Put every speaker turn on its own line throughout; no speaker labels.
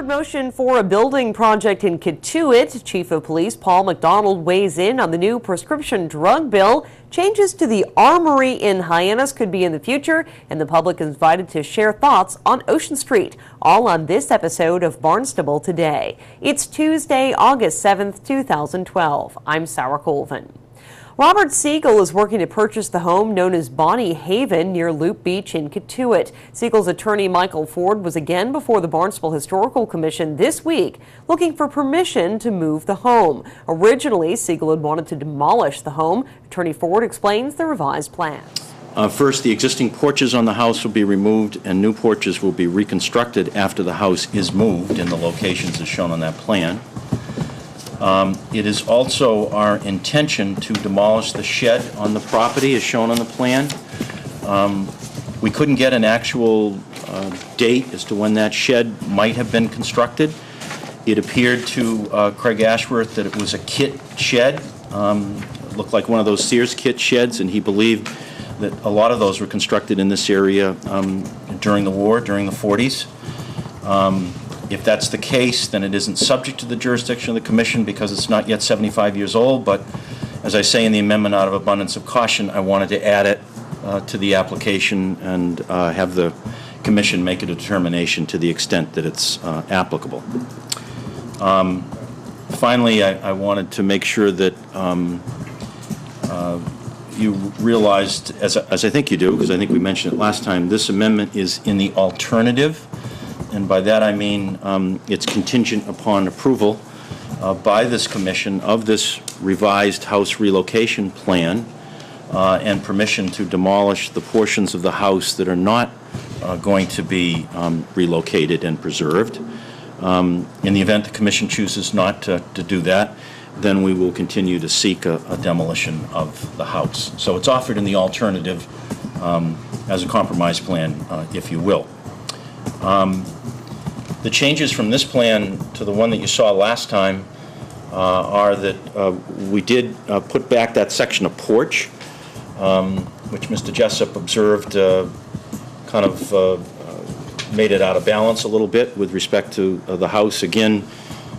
Forward motion for a building project in Kituit. Chief of Police Paul McDonald weighs in on the new prescription drug bill. Changes to the armory in Hyannis could be in the future, and the public is invited to share thoughts on Ocean Street. All on this episode of Barnstable Today. It's Tuesday, August 7th, 2012. I'm Sarah Colvin. Robert Siegel is working to purchase the home known as Bonnie Haven near Loop Beach in Kituit. Siegel's attorney Michael Ford was again before the Barnstable Historical Commission this week looking for permission to move the home. Originally, Siegel had wanted to demolish the home. Attorney Ford explains the revised plans.
First, the existing porches on the house will be removed and new porches will be reconstructed after the house is moved in the locations as shown on that plan. It is also our intention to demolish the shed on the property as shown on the plan. We couldn't get an actual date as to when that shed might have been constructed. It appeared to Craig Ashworth that it was a kit shed. It looked like one of those Sears kit sheds, and he believed that a lot of those were constructed in this area during the war, during the 40s. If that's the case, then it isn't subject to the jurisdiction of the Commission because it's not yet 75 years old, but as I say in the amendment, out of abundance of caution, I wanted to add it to the application and have the Commission make a determination to the extent that it's applicable. Finally, I wanted to make sure that you realized, as I think you do, because I think we mentioned it last time, this amendment is in the alternative. And by that I mean it's contingent upon approval by this commission of this revised house relocation plan and permission to demolish the portions of the house that are not going to be relocated and preserved. In the event the commission chooses not to do that, then we will continue to seek a demolition of the house. So it's offered in the alternative as a compromise plan, if you will. The changes from this plan to the one that you saw last time are that we did put back that section of porch, which Mr. Jessup observed kind of made it out of balance a little bit with respect to the house. Again,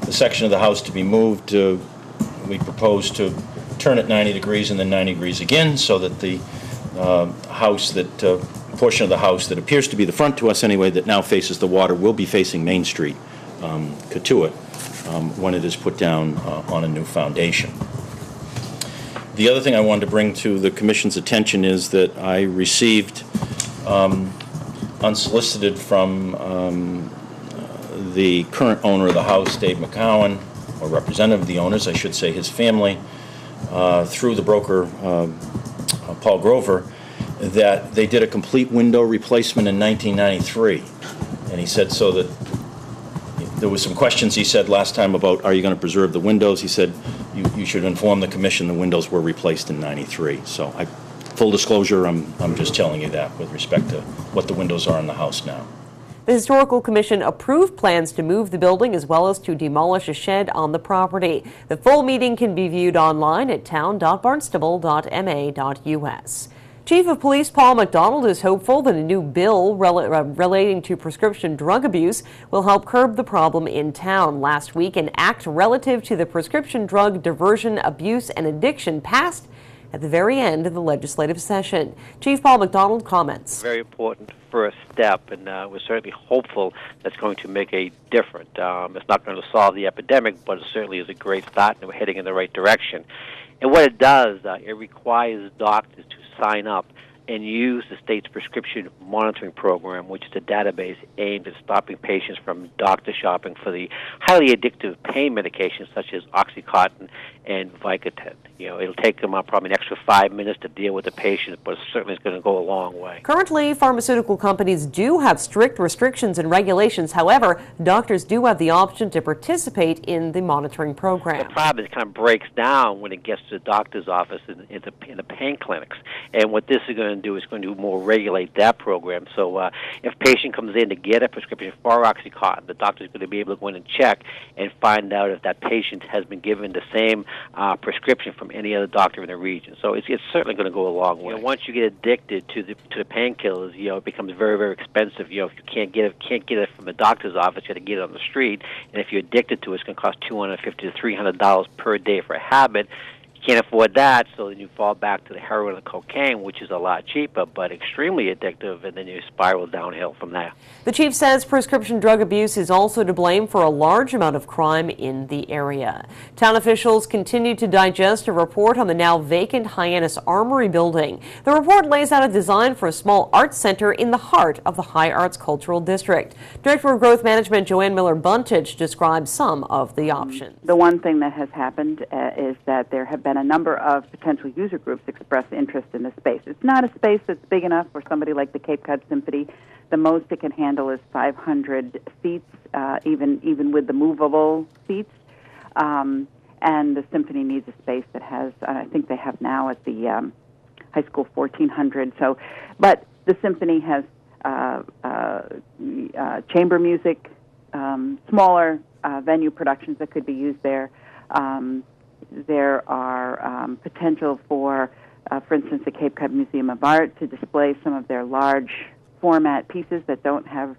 the section of the house to be moved, we proposed to turn it 90 degrees and then 90 degrees again so that the house that portion of the house that appears to be the front to us anyway, that now faces the water, will be facing Main Street, Kituit, when it is put down on a new foundation. The other thing I wanted to bring to the Commission's attention is that I received unsolicited from the current owner of the house, Dave McCowan, or representative of the owners, I should say, his family, through the broker Paul Grover, that they did a complete window replacement in 1993. And he said so that there was some questions he said last time about are you going to preserve the windows. He said you should inform the Commission the windows were replaced in 93. So full disclosure, I'm just telling you that with respect to what the windows are in the house now.
The Historical Commission approved plans to move the building as well as to demolish a shed on the property. The full meeting can be viewed online at town.barnstable.ma.us. Chief of Police Paul McDonald is hopeful that a new bill relating to prescription drug abuse will help curb the problem in town. Last week, an act relative to the prescription drug diversion, abuse, and addiction passed at the very end of the legislative session. Chief Paul McDonald comments.
Very important first step, and we're certainly hopeful that's going to make a difference. It's not going to solve the epidemic, but it certainly is a great start, and we're heading in the right direction. And what it does, it requires doctors to sign up and use the state's prescription monitoring program, which is a database aimed at stopping patients from doctor shopping for the highly addictive pain medications such as Oxycontin and Vicodin. It'll take them probably an extra 5 minutes to deal with the patient, but certainly it's going to go a long way.
Currently, pharmaceutical companies do have strict restrictions and regulations. However, doctors do have the option to participate in the monitoring program.
The problem is it kind of breaks down when it gets to the doctor's office in the pain clinics. And what this is going going to do is going to more regulate that program. So if a patient comes in to get a prescription for OxyContin, the doctor is going to be able to go in and check and find out if that patient has been given the same prescription from any other doctor in the region. So it's certainly going to go a long way. Once you get addicted to the painkillers, it becomes very, very expensive. If you can't get it from the doctor's office, you got to get it on the street. And if you're addicted to it, it's going to cost $250 to $300 per day for a habit. Can't afford that, so then you fall back to the heroin and the cocaine, which is a lot cheaper but extremely addictive, and then you spiral downhill from there.
The chief says prescription drug abuse is also to blame for a large amount of crime in the area. Town officials continue to digest a report on the now vacant Hyannis Armory building. The report lays out a design for a small arts center in the heart of the High Arts Cultural District. Director of Growth Management Joanne Miller-Buntich describes some of the options.
The one thing that has happened is that there have been a number of potential user groups express interest in the space. It's not a space that's big enough for somebody like the Cape Cod Symphony. The most it can handle is 500 seats, even with the movable seats. And the Symphony needs a space that has, I think they have now at the high school 1,400. So, but the Symphony has chamber music, smaller venue productions that could be used there. There are potential for instance, the Cape Cod Museum of Art to display some of their large format pieces that don't have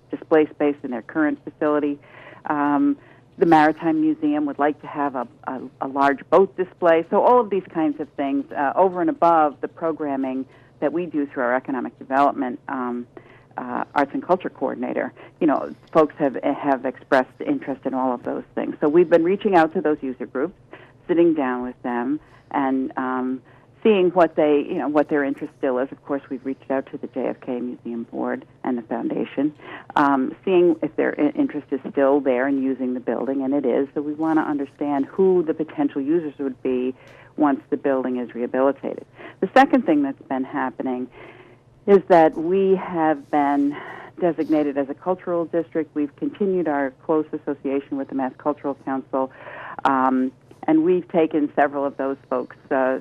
display space in their current facility. The Maritime Museum would like to have a large boat display. So all of these kinds of things, over and above the programming that we do through our economic development arts and culture coordinator, folks have expressed interest in all of those things. So we've been reaching out to those user groups, sitting down with them, and seeing what their interest still is. Of course, we've reached out to the JFK Museum Board and the Foundation, seeing if their interest is still there in using the building, and it is. So we want to understand who the potential users would be once the building is rehabilitated. The second thing that's been happening is that we have been designated as a cultural district. We've continued our close association with the Mass Cultural Council, and we've taken several of those folks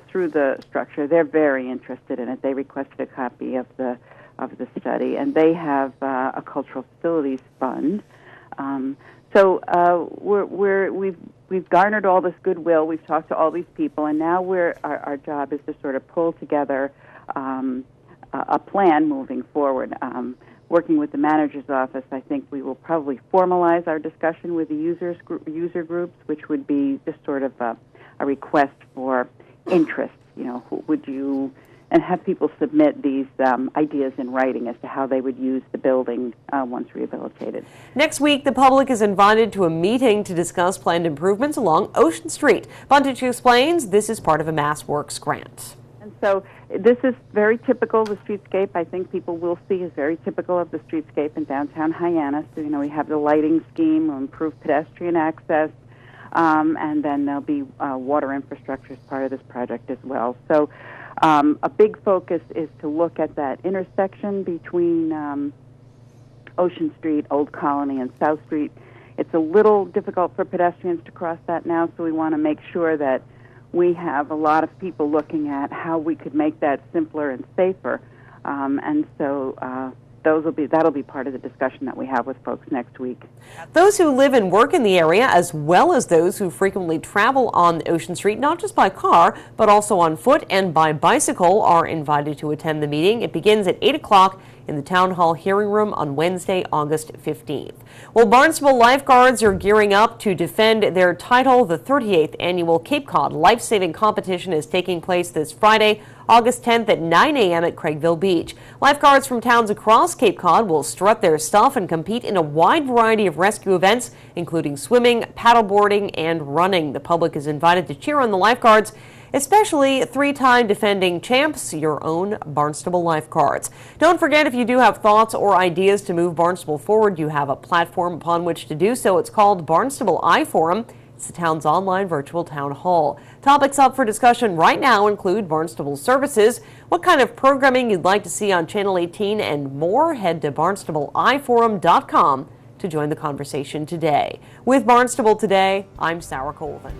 through the structure. They're very interested in it. They requested a copy of the study, and they have a cultural facilities fund. So we've garnered all this goodwill. We've talked to all these people, and now our job is to sort of pull together a plan moving forward. Working with the manager's office, I think we will probably formalize our discussion with the user groups, which would be just sort of a request for interest. Who would you, and have people submit these ideas in writing as to how they would use the building once rehabilitated.
Next week, the public is invited to a meeting to discuss planned improvements along Ocean Street. Buntich explains this is part of a MassWorks grant.
And so this is very typical. The streetscape, I think people will see, is very typical of the streetscape in downtown Hyannis. So, we have the lighting scheme, will improve pedestrian access, and then there'll be water infrastructure as part of this project as well. So a big focus is to look at that intersection between Ocean Street, Old Colony, and South Street. It's a little difficult for pedestrians to cross that now, so we want to make sure that we have a lot of people looking at how we could make that simpler and safer. And so that'll be part of the discussion that we have with folks next week.
Those who live and work in the area, as well as those who frequently travel on Ocean Street, not just by car, but also on foot and by bicycle, are invited to attend the meeting. It begins at 8 o'clock in the Town Hall hearing room on Wednesday, August 15th. Well, Barnstable lifeguards are gearing up to defend their title. The 38th annual Cape Cod Life-Saving Competition is taking place this Friday, August 10th at 9 a.m. at Craigville Beach. Lifeguards from towns across Cape Cod will strut their stuff and compete in a wide variety of rescue events, including swimming, paddleboarding, and running. The public is invited to cheer on the lifeguards, especially three-time defending champs, your own Barnstable Lifeguards. Don't forget, if you do have thoughts or ideas to move Barnstable forward, you have a platform upon which to do so. It's called Barnstable iForum. It's the town's online virtual town hall. Topics up for discussion right now include Barnstable services, what kind of programming you'd like to see on Channel 18, and more. Head to barnstableiforum.com to join the conversation today. With Barnstable Today, I'm Sarah Colvin.